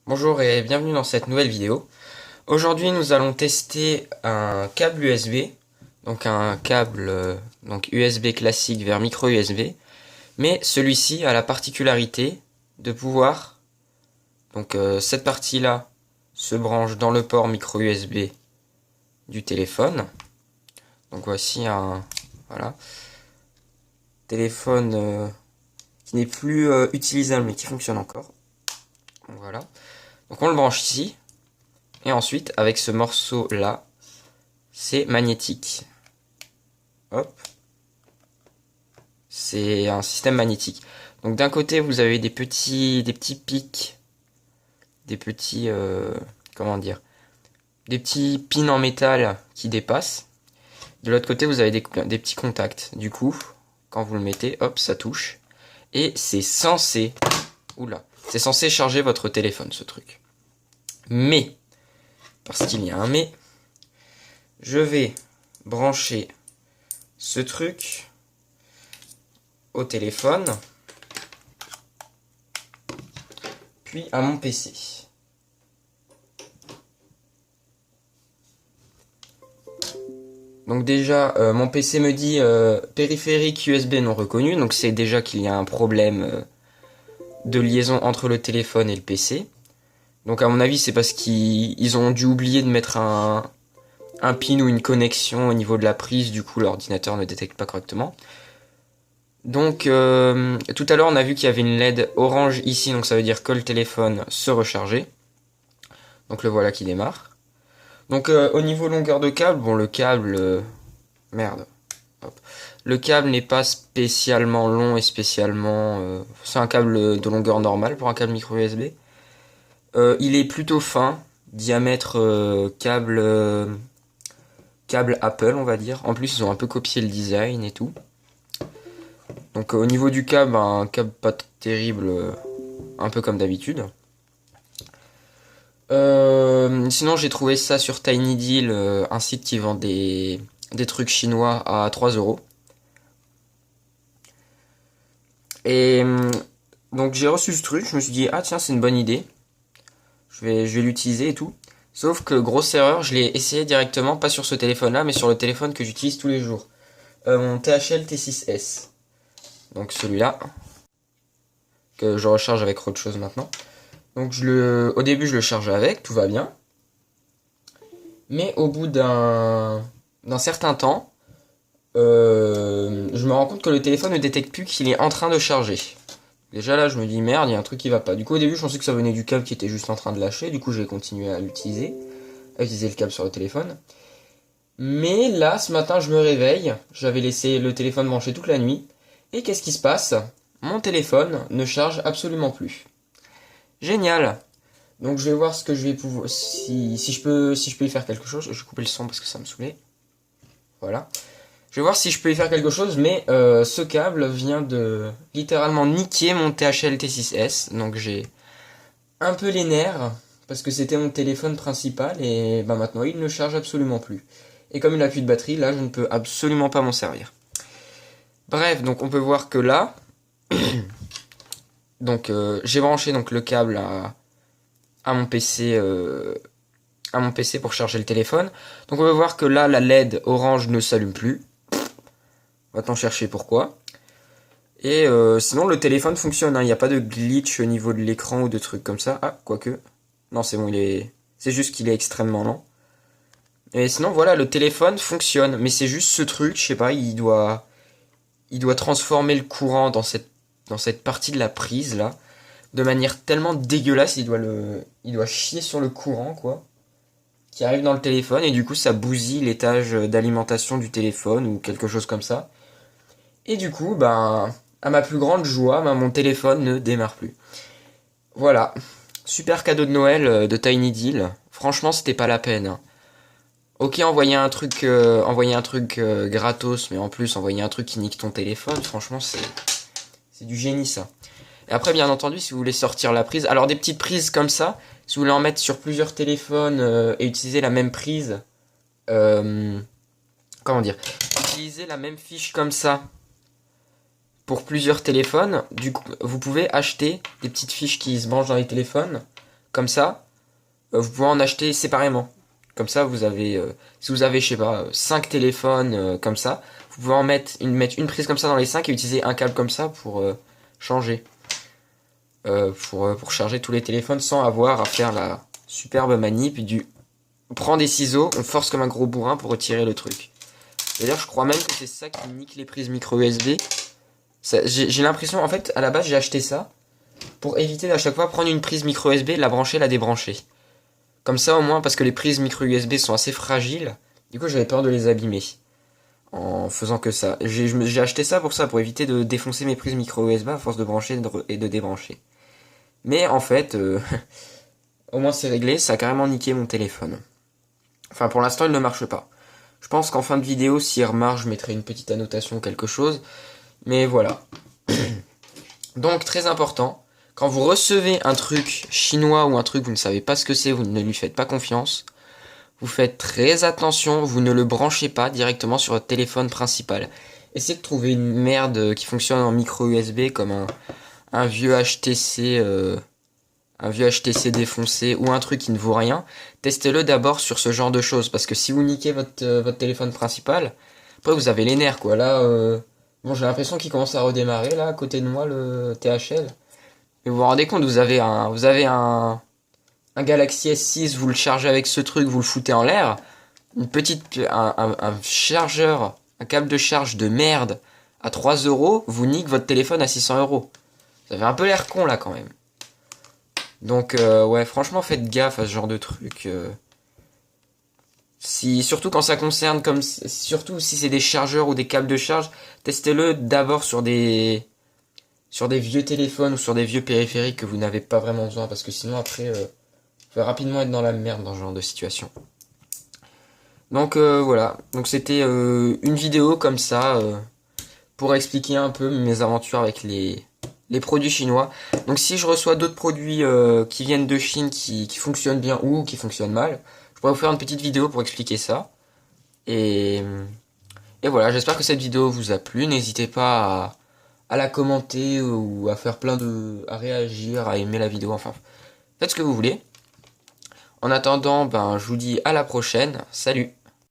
Bonjour et bienvenue dans cette nouvelle vidéo. Aujourd'hui nous allons tester un câble USB, donc un câble donc USB classique vers micro USB, mais celui-ci a la particularité de pouvoir, donc cette partie-là se branche dans le port micro USB du téléphone. Donc voici un téléphone qui n'est plus utilisable mais qui fonctionne encore. Donc voilà. Donc on le branche ici. Et ensuite, avec ce morceau-là, c'est magnétique. Hop. C'est un système magnétique. Donc d'un côté, vous avez des petits pics, des petits, comment dire, des petits pins en métal qui dépassent. De l'autre côté, vous avez des petits contacts. Du coup, quand vous le mettez, hop, ça touche. Et c'est censé, c'est censé charger votre téléphone, ce truc. Mais, parce qu'il y a un mais, je vais brancher ce truc au téléphone, puis à mon PC. Donc déjà, mon PC me dit périphérique USB non reconnu, donc c'est déjà qu'il y a un problème de liaison entre le téléphone et le PC. Donc à mon avis, c'est parce qu'ils ont dû oublier de mettre un pin ou une connexion au niveau de la prise, du coup l'ordinateur ne détecte pas correctement. Donc tout à l'heure on a vu qu'il y avait une LED orange ici, donc ça veut dire que le téléphone se rechargeait. Donc le voilà qui démarre. Donc au niveau longueur de câble, bon le câble... merde. Hop. Le câble n'est pas spécialement long et spécialement... c'est un câble de longueur normale pour un câble micro USB. Il est plutôt fin, diamètre câble Apple on va dire. En plus ils ont un peu copié le design et tout. Donc au niveau du câble, un câble pas terrible, un peu comme d'habitude. Sinon j'ai trouvé ça sur TinyDeal, un site qui vend des trucs chinois à 3 €. Et donc j'ai reçu ce truc, je me suis dit ah tiens c'est une bonne idée. Je vais l'utiliser et tout. Sauf que grosse erreur, je l'ai essayé directement, pas sur ce téléphone là, mais sur le téléphone que j'utilise tous les jours. Mon THL T6S. Donc celui-là. Que je recharge avec autre chose maintenant. Donc au début je le charge avec, tout va bien. Mais au bout d'un certain temps, je me rends compte que le téléphone ne détecte plus qu'il est en train de charger. Déjà là je me dis merde, il y a un truc qui va pas. Du coup au début je pensais que ça venait du câble qui était juste en train de lâcher. Du coup j'ai continué à utiliser le câble sur le téléphone. Mais là ce matin je me réveille, j'avais laissé le téléphone branché toute la nuit. Et qu'est-ce qui se passe? Mon téléphone ne charge absolument plus. Génial. Donc je vais voir ce que je vais pouvoir, si je peux y faire quelque chose. Je vais couper le son parce que ça me saoulait. Voilà. Je vais voir si je peux y faire quelque chose, mais ce câble vient de littéralement niquer mon THL T6S. Donc j'ai un peu les nerfs, parce que c'était mon téléphone principal, et bah maintenant il ne charge absolument plus. Et comme il n'a plus de batterie, là je ne peux absolument pas m'en servir. Bref, donc on peut voir que là, donc j'ai branché donc le câble à mon PC pour charger le téléphone. Donc on peut voir que là la LED orange ne s'allume plus. Maintenant chercher pourquoi. Et sinon le téléphone fonctionne, hein. Il n'y a pas de glitch au niveau de l'écran ou de trucs comme ça. Ah, quoique. Non c'est bon, c'est juste qu'il est extrêmement lent. Et sinon voilà, le téléphone fonctionne. Mais c'est juste ce truc, je sais pas, il doit transformer le courant dans cette partie de la prise là. De manière tellement dégueulasse, il doit chier sur le courant quoi. Qui arrive dans le téléphone et du coup ça bousille l'étage d'alimentation du téléphone ou quelque chose comme ça. Et du coup, ben, à ma plus grande joie, ben, mon téléphone ne démarre plus. Voilà. Super cadeau de Noël de TinyDeal. Franchement, c'était pas la peine, hein. Ok, envoyer un truc gratos, mais en plus, envoyer un truc qui nique ton téléphone, franchement, c'est du génie, ça. Et après, bien entendu, si vous voulez sortir la prise, alors des petites prises comme ça, si vous voulez en mettre sur plusieurs téléphones et utiliser la même prise, comment dire, utiliser la même fiche comme ça pour plusieurs téléphones, du coup, vous pouvez acheter des petites fiches qui se branchent dans les téléphones, comme ça, vous pouvez en acheter séparément. Comme ça, vous avez, si vous avez, je sais pas, 5 téléphones comme ça, vous pouvez en mettre une prise comme ça dans les 5 et utiliser un câble comme ça pour changer. Pour charger tous les téléphones sans avoir à faire la superbe manip du... On prend des ciseaux, on force comme un gros bourrin pour retirer le truc. D'ailleurs, je crois même que c'est ça qui nique les prises micro USB. J'ai l'impression, en fait, à la base, j'ai acheté ça pour éviter à chaque fois prendre une prise micro USB, la brancher, la débrancher. Comme ça, au moins, parce que les prises micro USB sont assez fragiles, du coup, j'avais peur de les abîmer en faisant que ça. J'ai acheté ça, pour éviter de défoncer mes prises micro USB à force de brancher et de débrancher. Mais en fait, au moins c'est réglé, ça a carrément niqué mon téléphone. Enfin, pour l'instant, il ne marche pas. Je pense qu'en fin de vidéo, s'il remarche, je mettrai une petite annotation ou quelque chose. Mais voilà. Donc, très important, quand vous recevez un truc chinois ou un truc, vous ne savez pas ce que c'est, vous ne lui faites pas confiance, vous faites très attention, vous ne le branchez pas directement sur votre téléphone principal. Essayez de trouver une merde qui fonctionne en micro USB comme un vieux HTC... un vieux HTC défoncé ou un truc qui ne vaut rien, testez-le d'abord sur ce genre de choses. Parce que si vous niquez votre téléphone principal, après vous avez les nerfs quoi. Là, bon j'ai l'impression qu'il commence à redémarrer là à côté de moi le THL. Mais vous vous rendez compte, un Galaxy S6, vous le chargez avec ce truc, vous le foutez en l'air. Un chargeur, un câble de charge de merde à 3 euros, vous nique votre téléphone à 600 euros. Ça fait un peu l'air con là quand même. Donc ouais, franchement, faites gaffe à ce genre de truc. Surtout quand ça concerne surtout si c'est des chargeurs ou des câbles de charge, testez-le d'abord sur des vieux téléphones ou sur des vieux périphériques que vous n'avez pas vraiment besoin parce que sinon après, vous pouvez rapidement être dans la merde dans ce genre de situation. Donc voilà, donc c'était une vidéo comme ça pour expliquer un peu mes aventures avec les produits chinois. Donc si je reçois d'autres produits qui viennent de Chine qui fonctionnent bien ou qui fonctionnent mal, je pourrais vous faire une petite vidéo pour expliquer ça. Et voilà, j'espère que cette vidéo vous a plu. N'hésitez pas à la commenter ou à faire à réagir, à aimer la vidéo, enfin faites ce que vous voulez. En attendant, ben je vous dis à la prochaine. Salut!